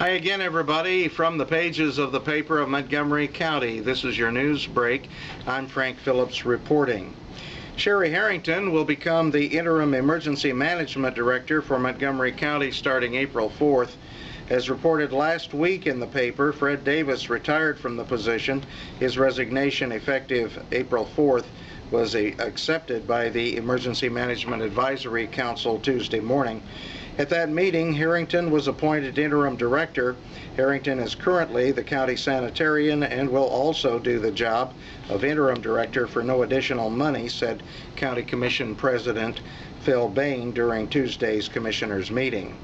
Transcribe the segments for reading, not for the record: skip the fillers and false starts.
Hi again, everybody, from the pages of the paper of Montgomery County. This is your news break. I'm Frank Phillips reporting. Sherry Harrington will become the interim emergency management director for Montgomery County starting April 4th. As reported last week in the paper, Fred Davis retired from the position. His resignation, effective April 4th, was accepted by the Emergency Management Advisory Council Tuesday morning. At that meeting, Harrington was appointed interim director. Harrington is currently the county sanitarian and will also do the job of interim director for no additional money, said County Commission President Phil Bain during Tuesday's commissioners' meeting.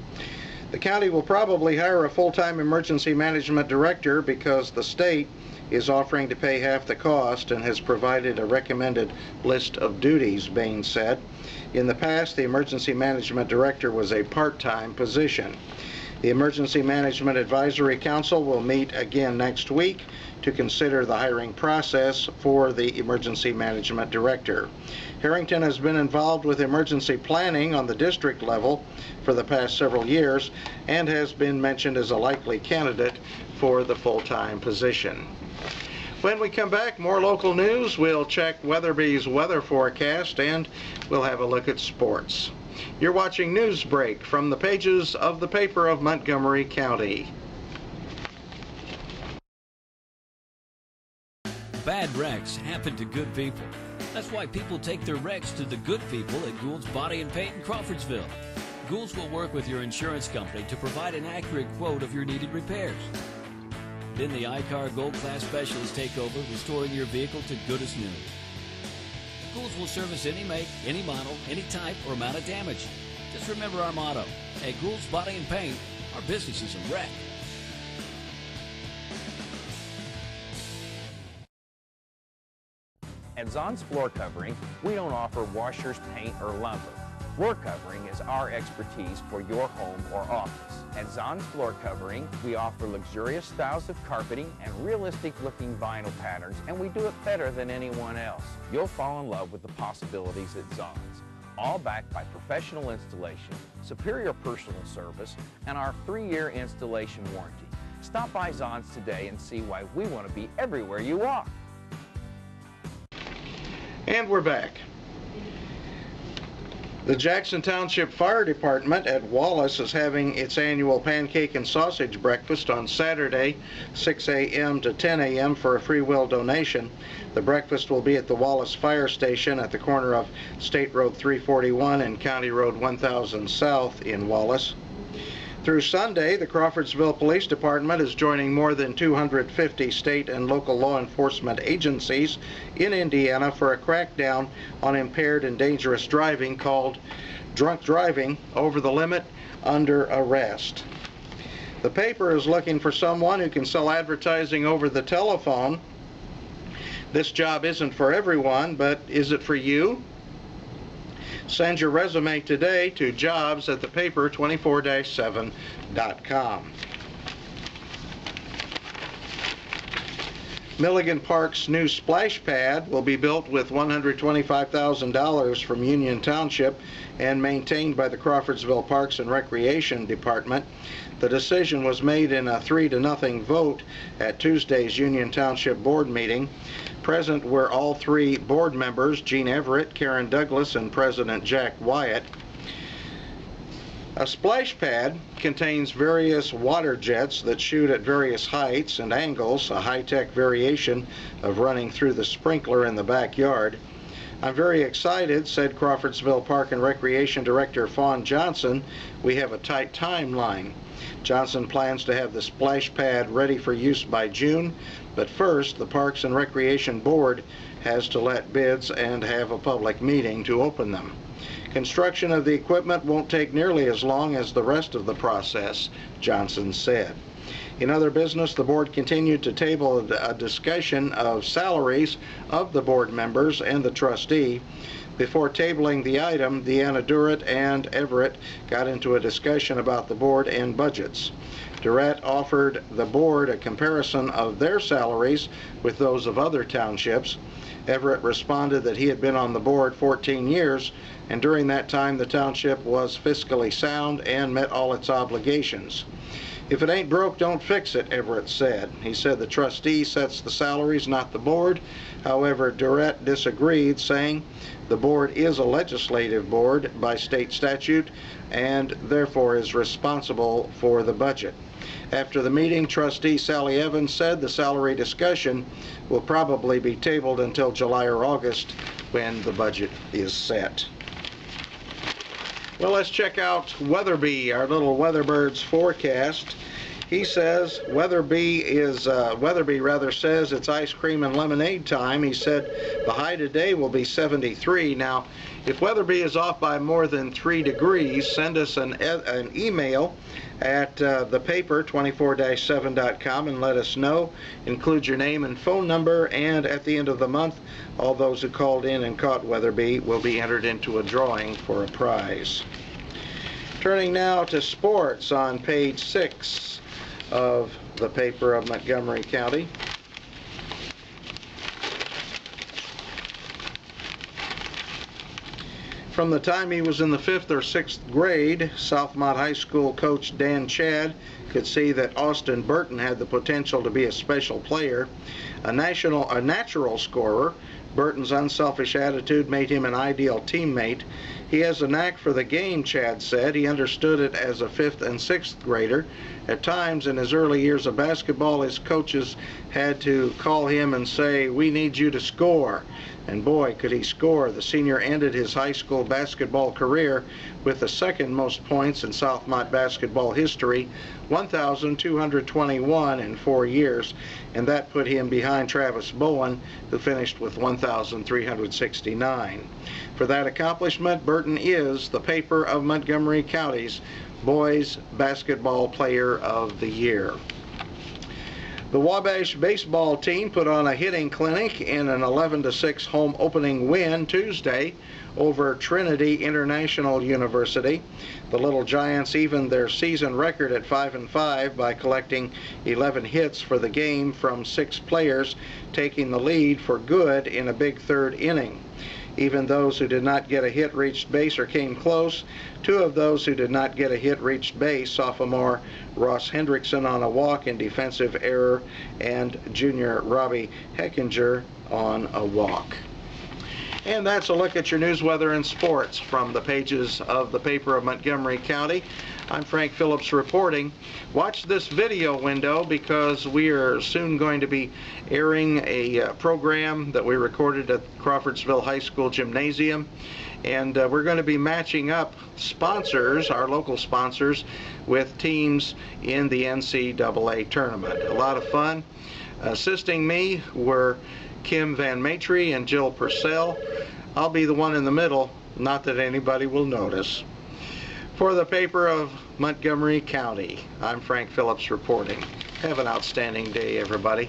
The county will probably hire a full-time emergency management director because the state is offering to pay half the cost and has provided a recommended list of duties, Bain said. In the past, the emergency management director was a part-time position. The Emergency Management Advisory Council will meet again next week to consider the hiring process for the emergency management director. Harrington has been involved with emergency planning on the district level for the past several years and has been mentioned as a likely candidate for the full-time position. When we come back, more local news. We'll check Weatherby's weather forecast and we'll have a look at sports. You're watching Newsbreak from the pages of the paper of Montgomery County. Bad wrecks happen to good people. That's why people take their wrecks to the good people at Gould's Body and Paint in Crawfordsville. Gould's will work with your insurance company to provide an accurate quote of your needed repairs. Then the iCar Gold Class specialists take over, restoring your vehicle to good as new. Gould's will service any make, any model, any type, or amount of damage. Just remember our motto. At Gould's Body and Paint, our business is a wreck. At Zon's Floor Covering, we don't offer washers, paint, or lumber. Floor covering is our expertise for your home or office. At Zon's Floor Covering, we offer luxurious styles of carpeting and realistic-looking vinyl patterns, and we do it better than anyone else. You'll fall in love with the possibilities at Zon's, all backed by professional installation, superior personal service, and our 3-year installation warranty. Stop by Zon's today and see why we want to be everywhere you are. And we're back. The Jackson Township Fire Department at Wallace is having its annual pancake and sausage breakfast on Saturday, 6 a.m. to 10 a.m. for a free will donation. The breakfast will be at the Wallace Fire Station at the corner of State Road 341 and County Road 1000 South in Wallace. Through Sunday, the Crawfordsville Police Department is joining more than 250 state and local law enforcement agencies in Indiana for a crackdown on impaired and dangerous driving called Drunk Driving Over the Limit Under Arrest. The paper is looking for someone who can sell advertising over the telephone. This job isn't for everyone, but is it for you? Send your resume today to jobs@thepaper24-7.com. Milligan Park's new splash pad will be built with $125,000 from Union Township and maintained by the Crawfordsville Parks and Recreation Department. The decision was made in a 3-0 vote at Tuesday's Union Township Board meeting. Present were all 3 board members, Gene Everett, Karen Douglas, and President Jack Wyatt. A splash pad contains various water jets that shoot at various heights and angles, a high-tech variation of running through the sprinkler in the backyard. I'm very excited, said Crawfordsville Park and Recreation Director Fawn Johnson. We have a tight timeline. Johnson plans to have the splash pad ready for use by June, but first the Parks and Recreation Board has to let bids and have a public meeting to open them. Construction of the equipment won't take nearly as long as the rest of the process, Johnson said. In other business, the board continued to table a discussion of salaries of the board members and the trustee. Before tabling the item, Deanna Durrett and Everett got into a discussion about the board and budgets. Durrett offered the board a comparison of their salaries with those of other townships. Everett responded that he had been on the board 14 years, and during that time the township was fiscally sound and met all its obligations. If it ain't broke, don't fix it, Everett said. He said the trustee sets the salaries, not the board. However, Durrett disagreed, saying the board is a legislative board by state statute and therefore is responsible for the budget. After the meeting, trustee Sally Evans said the salary discussion will probably be tabled until July or August when the budget is set. Well, let's check out Weatherby, our little weatherbird's forecast. He says Weatherby says it's ice cream and lemonade time. He said the high today will be 73. Now, if Weatherby is off by more than 3 degrees, send us an email at thepaper24-7.com and let us know. Include your name and phone number, and at the end of the month, all those who called in and caught Weatherby will be entered into a drawing for a prize. Turning now to sports on page 6 of the paper of Montgomery County. From the time he was in the 5th or 6th grade, Southmont High School coach Dan Chad could see that Austin Burton had the potential to be a special player, a natural scorer. Burton's unselfish attitude made him an ideal teammate. He has a knack for the game, Chad said. He understood it as a 5th and 6th grader. At times in his early years of basketball, his coaches had to call him and say, "We need you to score." And boy, could he score. The senior ended his high school basketball career with the second most points in Southmont basketball history, 1,221 in 4 years, and that put him behind Travis Bowen, who finished with 1,369. For that accomplishment, Burton is the paper of Montgomery County's Boys Basketball Player of the Year. The Wabash baseball team put on a hitting clinic in an 11-6 home opening win Tuesday over Trinity International University. The Little Giants evened their season record at 5-5 by collecting 11 hits for the game from 6 players, taking the lead for good in a big third inning. Even those who did not get a hit reached base or came close. 2 of those who did not get a hit reached base, sophomore Ross Hendrickson on a walk and defensive error, and junior Robbie Heckinger on a walk. And that's a look at your news, weather, and sports from the pages of the paper of Montgomery County. I'm Frank Phillips reporting. Watch this video window because we are soon going to be airing a program that we recorded at Crawfordsville High School Gymnasium. And we're going to be matching up sponsors, our local sponsors, with teams in the NCAA tournament. A lot of fun. Assisting me were Kim Van Maitre and Jill Purcell. I'll be the one in the middle, not that anybody will notice. For the paper of Montgomery County, I'm Frank Phillips reporting. Have an outstanding day, everybody.